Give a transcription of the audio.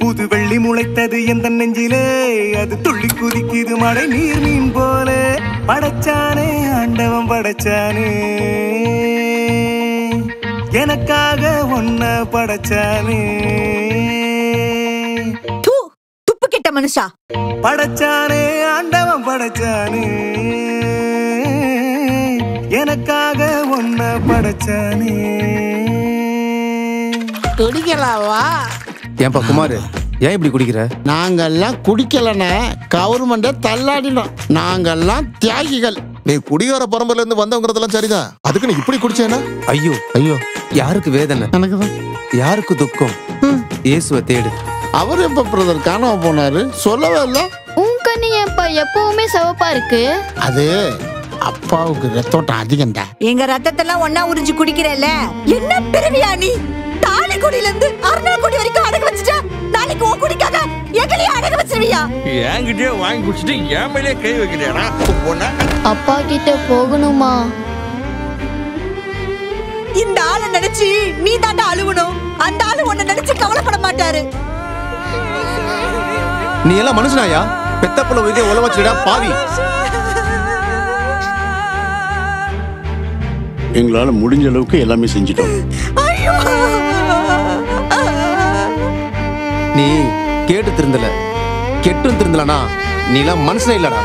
புது வெள்ளி முளைத்தது எந்த நெஞ்சிலே, அது துள்ளி குதிக்குது மழை நீர் மீன் போல. படைச்சானே ஆண்டவன் படைச்சானே, எனக்காக ஒன்ன படைச்சானே. துப்பு கெட்ட மனுஷா. படைச்சானே ஆண்டவன் படைச்சானே, எனக்காக ஒன்ன படைச்சானே. குடிக்கலாவா? ஏன்பா குமார், ஏன் இப்படி குடிக்கிற? நாங்கெல்லாம் குடிக்கலன்னு கவர்மெண்ட தள்ளாடினோம். நாங்கெல்லாம் தியாகிகள். நீ குடிகார பரம்பரையில இருந்து வந்தவங்கிறதெல்லாம் சரிதான். அதுக்கு நீ இப்படி குடிச்சேனா? ஐயோ ஐயோ, யாருக்கு வேதனை, எனக்குதான். யாருக்கு துக்கம்? இயேசுவை தேடு. அவர் எப்ப பிரதர் காணாம போனாரு? சொல்லவே இல்ல. உன் கண்ணு ஏன்பா எப்பவுமே சிவப்பா இருக்கு? அது அப்பாவுக்கு ரத்தோட்டம் அதிகம்டா. எங்க ரத்தத்தெல்லாம் ஒன்னா உறிஞ்சு குடிக்கிறல்ல, என்ன பிறவியா நீ? தாலிக்குடியில இருந்து அருணாக்குடி வரைக்கும் அடகு வச்சுட்டா, நாளைக்கு உன் குடிக்காக எங்களையும் அடகு வச்சிருவியா? என்கிட்டயே வாங்கி குடிச்சிட்டு என் மேலே கை வைக்கிறேனா? அப்பா கிட்ட போகணுமா? இந்த ஆளை நினைச்சு நீ தாண்டா அழுவணும். அந்த ஆளு உன்னை நினைச்சு கவலைப்பட மாட்டாரு. நீ எல்லாம் மனுஷனாயா? பெத்தப்புல வைத்திய உல வச்சுடா பாவி. எங்களால முடிஞ்ச அளவுக்கு எல்லாமே செஞ்சிட்டோம். நீ கேட்டு திருந்தல, கெட்டும் திருந்தலனா நீ எல்லாம் மனுஷனே இல்லடா.